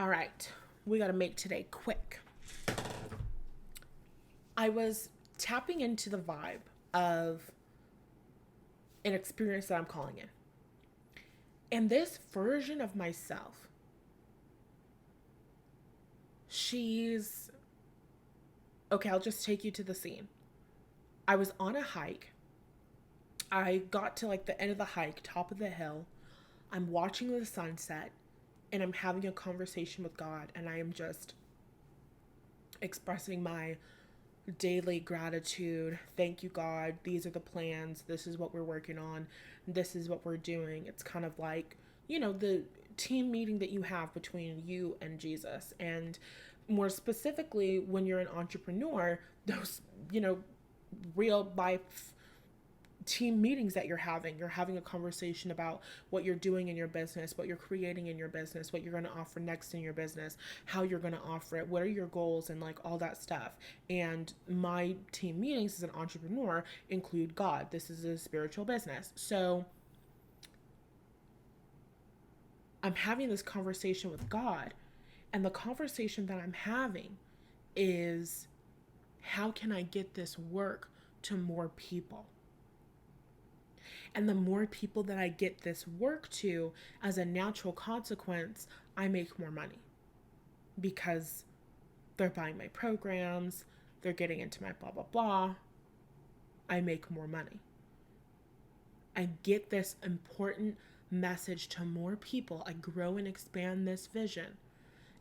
All right, we got to make today quick. I was tapping into the vibe of an experience that I'm calling in. And this version of myself, she's okay, I'll just take you to the scene. I was on a hike. I got to like the end of the hike, top of the hill. I'm watching the sunset and I'm having a conversation with God, and I am just expressing my daily gratitude. Thank you, God. These are the plans. This is what we're working on. This is what we're doing. It's kind of like, the team meeting that you have between you and Jesus. And more specifically, when you're an entrepreneur, those, real life team meetings that you're having a conversation about what you're doing in your business, what you're creating in your business, what you're going to offer next in your business, how you're going to offer it, what are your goals, and like all that stuff. And my team meetings as an entrepreneur include God. This is a spiritual business. So I'm having this conversation with God, and the conversation that I'm having is, how can I get this work to more people? And the more people that I get this work to, as a natural consequence, I make more money because they're buying my programs, they're getting into my blah, blah, blah. I make more money. I get this important message to more people. I grow and expand this vision.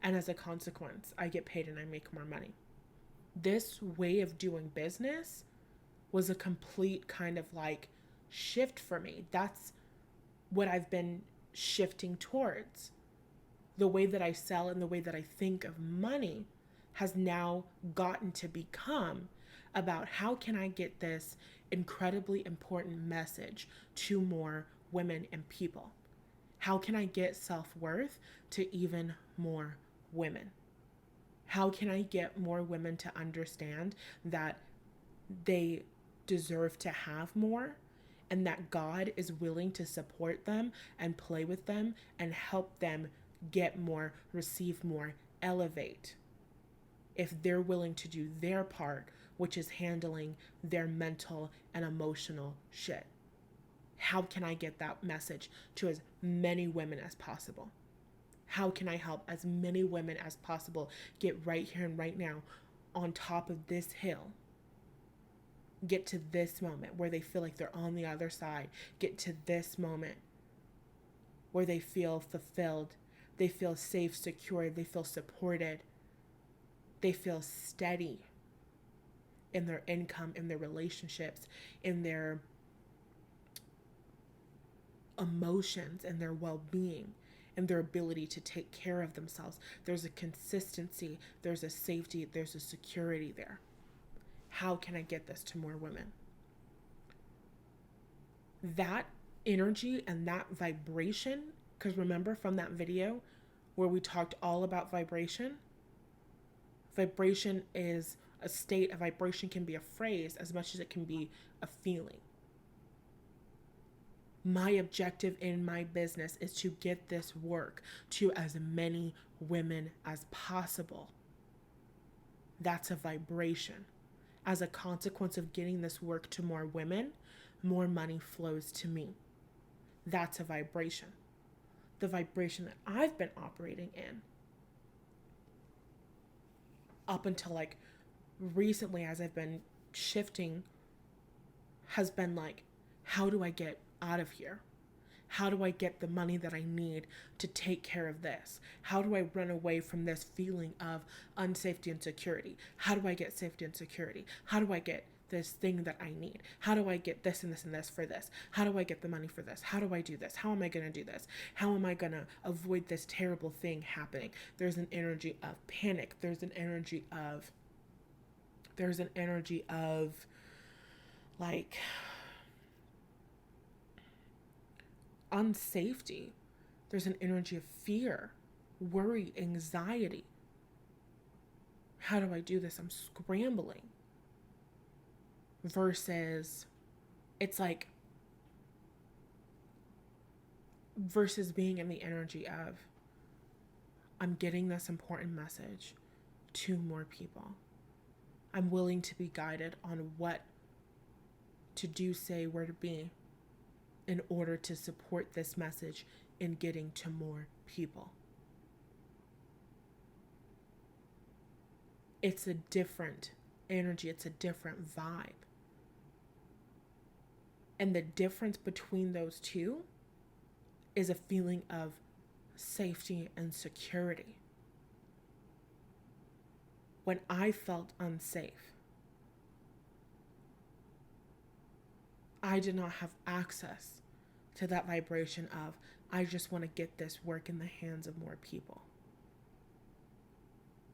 And as a consequence, I get paid and I make more money. This way of doing business was a complete kind of like shift for me. That's what I've been shifting towards. The way that I sell and the way that I think of money has now gotten to become about, how can I get this incredibly important message to more women and people? How can I get self-worth to even more women? How can I get more women to understand that they deserve to have more, and that God is willing to support them and play with them and help them get more, receive more, elevate, if they're willing to do their part, which is handling their mental and emotional shit? How can I get that message to as many women as possible? How can I help as many women as possible get right here and right now on top of this hill, get to this moment where they feel like they're on the other side, get to this moment where they feel fulfilled, they feel safe, secure, they feel supported, they feel steady in their income, in their relationships, in their emotions, and their well-being, and their ability to take care of themselves. There's a consistency, there's a safety, there's a security there. How can I get this to more women? That energy and that vibration, because remember from that video where we talked all about vibration, vibration is a state, a vibration can be a phrase as much as it can be a feeling. My objective in my business is to get this work to as many women as possible. That's a vibration. As a consequence of getting this work to more women, more money flows to me. That's a vibration. The vibration that I've been operating in up until like recently, as I've been shifting, has been like, how do I get out of here? How do I get the money that I need to take care of this? How do I run away from this feeling of unsafety and security? How do I get safety and security? How do I get this thing that I need? How do I get this and this and this for this? How do I get the money for this? How do I do this? How am I going to do this? How am I going to avoid this terrible thing happening? There's an energy of panic. There's an energy of like unsafety. There's an energy of fear, worry, anxiety. How do I do this? I'm scrambling. Versus, it's like, versus being in the energy of, I'm getting this important message to more people. I'm willing to be guided on what to do, say, where to be in order to support this message in getting to more people. It's a different energy, it's a different vibe. And the difference between those two is a feeling of safety and security. When I felt unsafe, I did not have access to that vibration of, I just want to get this work in the hands of more people.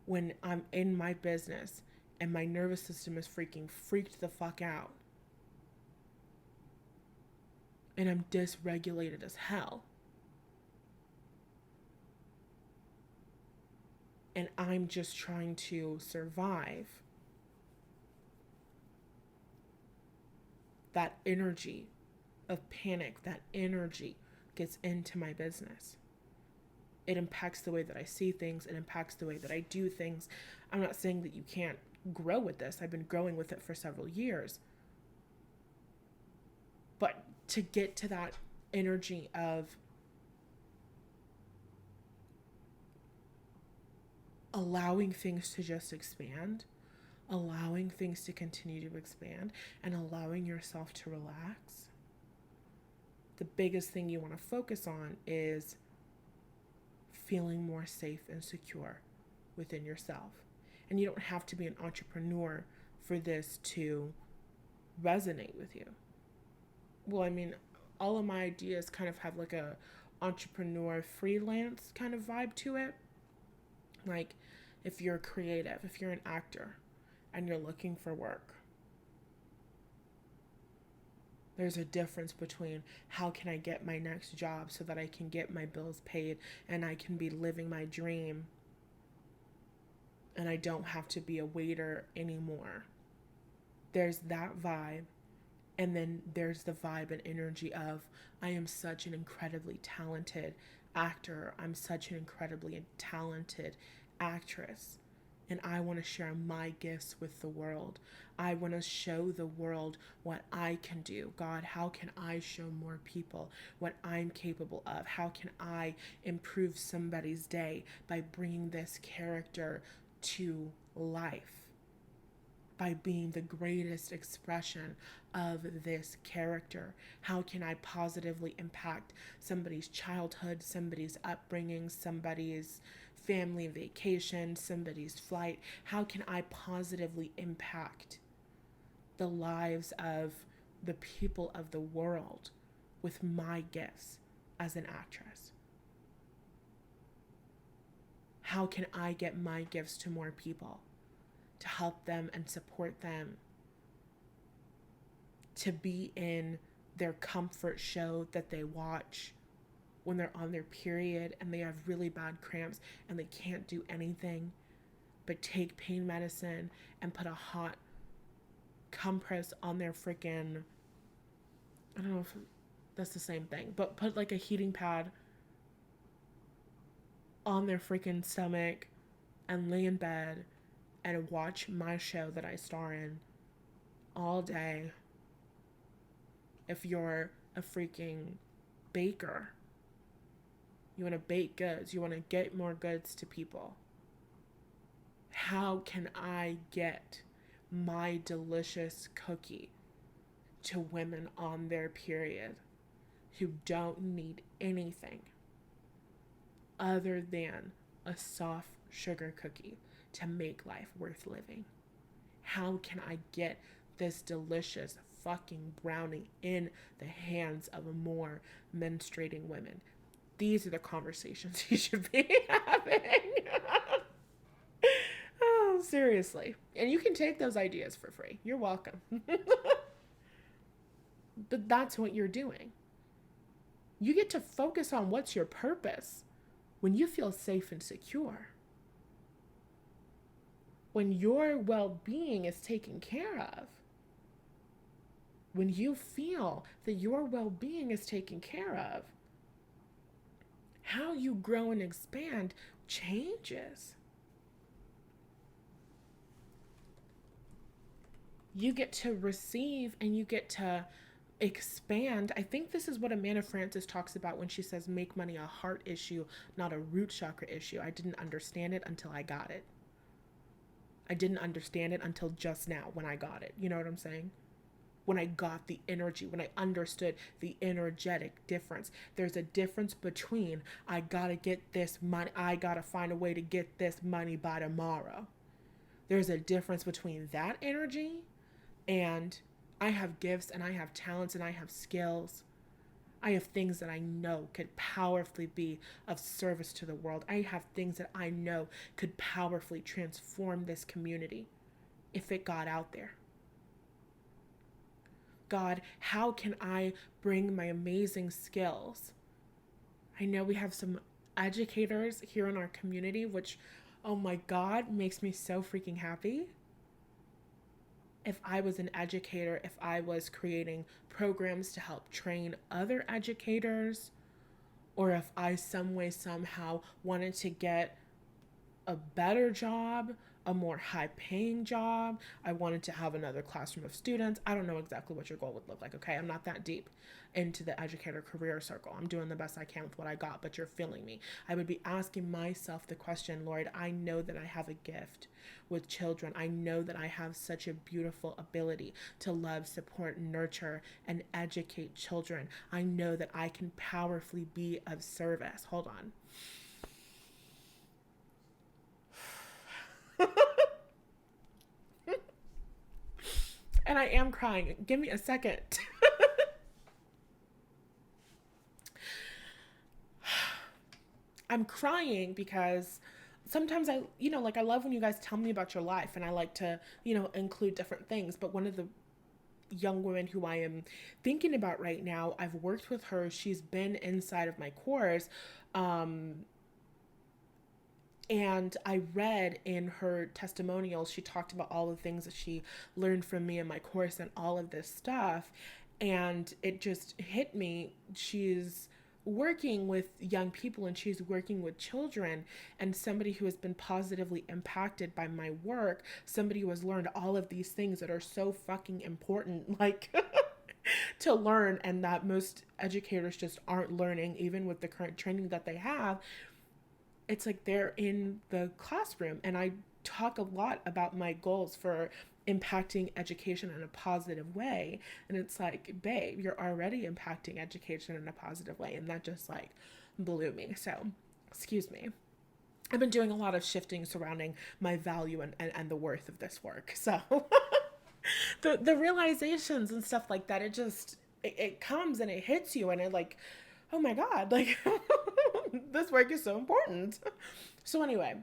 When I'm in my business and my nervous system is freaked the fuck out, and I'm dysregulated as hell, and I'm just trying to survive, that energy of panic, that energy gets into my business. It impacts the way that I see things. It impacts the way that I do things. I'm not saying that you can't grow with this. I've been growing with it for several years. But to get to that energy of allowing things to just expand, allowing things to continue to expand, and allowing yourself to relax, the biggest thing you want to focus on is feeling more safe and secure within yourself. And you don't have to be an entrepreneur for this to resonate with you. Well, I mean, all of my ideas kind of have like a entrepreneur freelance kind of vibe to it. Like if you're creative, if you're an actor and you're looking for work, there's a difference between how can I get my next job so that I can get my bills paid and I can be living my dream and I don't have to be a waiter anymore. There's that vibe. And then there's the vibe and energy of, I am such an incredibly talented actor. I'm such an incredibly talented actress. And I want to share my gifts with the world. I want to show the world what I can do. God, how can I show more people what I'm capable of? How can I improve somebody's day by bringing this character to life? By being the greatest expression of this character? How can I positively impact somebody's childhood, somebody's upbringing, somebody's family vacation, somebody's flight? How can I positively impact the lives of the people of the world with my gifts as an actress? How can I get my gifts to more people to help them and support them to be in their comfort show that they watch when they're on their period and they have really bad cramps and they can't do anything but take pain medicine and put a hot compress on their freaking, I don't know if that's the same thing, but put like a heating pad on their freaking stomach and lay in bed and watch my show that I star in all day. If you're a freaking baker, you want to bake goods, you want to get more goods to people, how can I get my delicious cookie to women on their period who don't need anything other than a soft sugar cookie to make life worth living? How can I get this delicious fucking brownie in the hands of more menstruating women? These are the conversations you should be having. Oh, seriously. And you can take those ideas for free. You're welcome. But that's what you're doing. You get to focus on what's your purpose when you feel safe and secure. When your well-being is taken care of. When you feel that your well-being is taken care of. How you grow and expand changes. You get to receive and you get to expand. I think this is what Amanda Frances talks about when she says make money a heart issue, not a root chakra issue. I didn't understand it until I got it. I didn't understand it until just now when I got it. You know what I'm saying? When I got the energy, when I understood the energetic difference. There's a difference between I gotta get this money, I gotta find a way to get this money by tomorrow. There's a difference between that energy and I have gifts and I have talents and I have skills. I have things that I know could powerfully be of service to the world. I have things that I know could powerfully transform this community if it got out there. God, how can I bring my amazing skills? I know we have some educators here in our community, which, oh my God, makes me so freaking happy. If I was an educator, if I was creating programs to help train other educators, or if I some way, somehow wanted to get a better job, a more high paying job, I wanted to have another classroom of students. I don't know exactly what your goal would look like, okay? I'm not that deep into the educator career circle. I'm doing the best I can with what I got, but you're feeling me. I would be asking myself the question, Lord, I know that I have a gift with children. I know that I have such a beautiful ability to love, support, nurture, and educate children. I know that I can powerfully be of service. Hold on. And I am crying. Give me a second. I'm crying because sometimes I love when you guys tell me about your life and I like to, include different things. But one of the young women who I am thinking about right now, I've worked with her. She's been inside of my course. And I read in her testimonials, she talked about all the things that she learned from me in my course and all of this stuff. And it just hit me. She's working with young people and she's working with children, and somebody who has been positively impacted by my work, somebody who has learned all of these things that are so fucking important, like to learn, and that most educators just aren't learning, even with the current training that they have. It's like they're in the classroom, and I talk a lot about my goals for impacting education in a positive way, and it's like, babe, you're already impacting education in a positive way, and that just like blew me. So excuse me, I've been doing a lot of shifting surrounding my value and the worth of this work. So the realizations and stuff like that, it comes and it hits you, and it like, oh my God, like this work is so important. So anyway,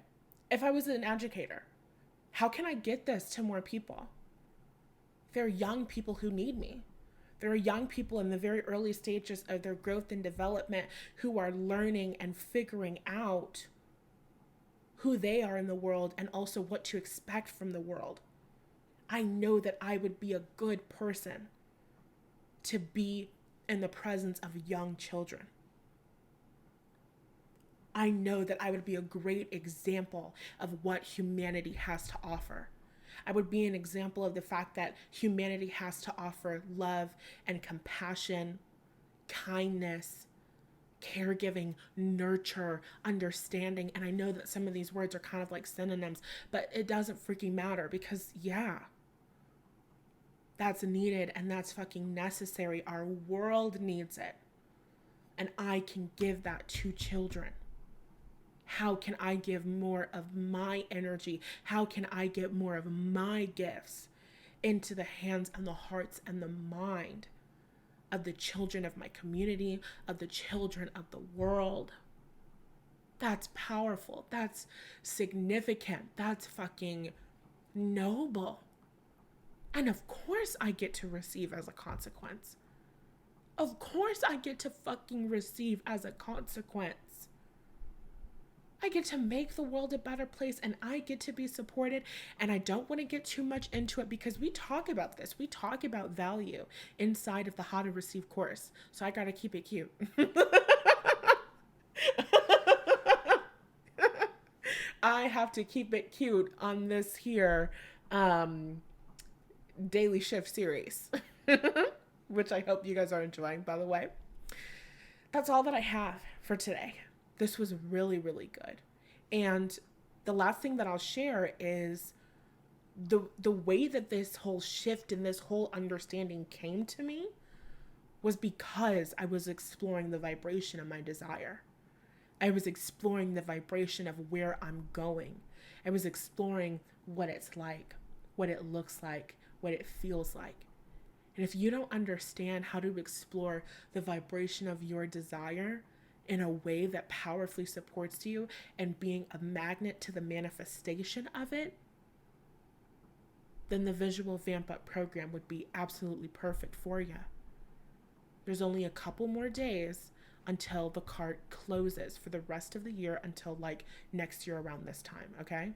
if I was an educator, how can I get this to more people? There are young people who need me. There are young people in the very early stages of their growth and development who are learning and figuring out who they are in the world and also what to expect from the world. I know that I would be a good person to be in the presence of young children. I know that I would be a great example of what humanity has to offer. I would be an example of the fact that humanity has to offer love and compassion, kindness, caregiving, nurture, understanding. And I know that some of these words are kind of like synonyms, but it doesn't freaking matter because, yeah, that's needed and that's fucking necessary. Our world needs it. And I can give that to children. How can I give more of my energy? How can I get more of my gifts into the hands and the hearts and the mind of the children of my community, of the children of the world? That's powerful. That's significant. That's fucking noble. And of course I get to receive as a consequence. Of course I get to fucking receive as a consequence. I get to make the world a better place, and I get to be supported. And I don't want to get too much into it because we talk about this. We talk about value inside of the How to Receive course. So I got to keep it cute. I have to keep it cute on this here um, daily shift series, which I hope you guys are enjoying, by the way. That's all that I have for today. This was really, really good. And the last thing that I'll share is the way that this whole shift and this whole understanding came to me was because I was exploring the vibration of my desire. I was exploring the vibration of where I'm going. I was exploring what it's like, what it looks like, what it feels like. And if you don't understand how to explore the vibration of your desire in a way that powerfully supports you and being a magnet to the manifestation of it, then the Visual Vamp Up program would be absolutely perfect for you. There's only a couple more days until the cart closes for the rest of the year until like next year around this time, okay?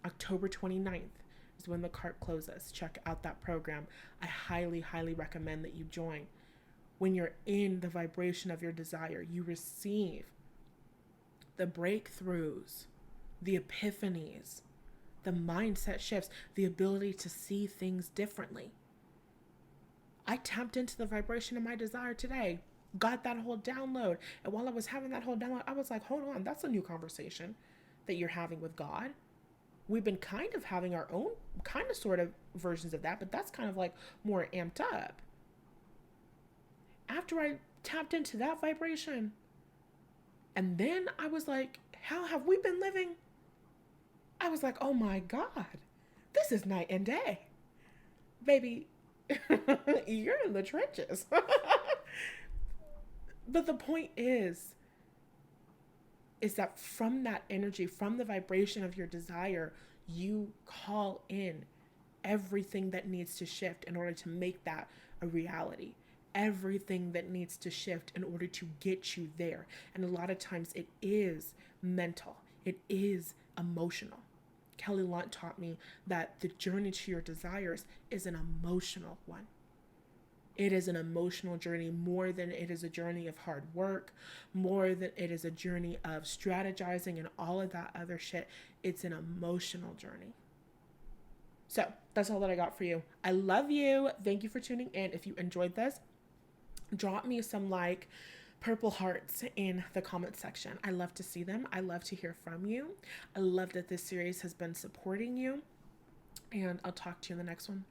October 29th is when the cart closes. Check out that program. I highly, highly recommend that you join. When you're in the vibration of your desire, you receive the breakthroughs, the epiphanies, the mindset shifts, the ability to see things differently. I tapped into the vibration of my desire today, got that whole download. And while I was having that whole download, I was like, hold on, that's a new conversation that you're having with God. We've been kind of having our own kind of sort of versions of that, but that's kind of like more amped up. After I tapped into that vibration, and then I was like, how have we been living? I was like, oh my God, this is night and day. Baby, you're in the trenches. But the point is that from that energy, from the vibration of your desire, you call in everything that needs to shift in order to make that a reality. Everything that needs to shift in order to get you there. And a lot of times it is mental, it is emotional. Kelly Lunt taught me that the journey to your desires is an emotional one. It is an emotional journey more than it is a journey of hard work, more than it is a journey of strategizing and all of that other shit. It's an emotional journey. So that's all that I got for you. I love you. Thank you for tuning in. If you enjoyed this, drop me some like purple hearts in the comment section. I love to see them. I love to hear from you. I love that this series has been supporting you. And I'll talk to you in the next one.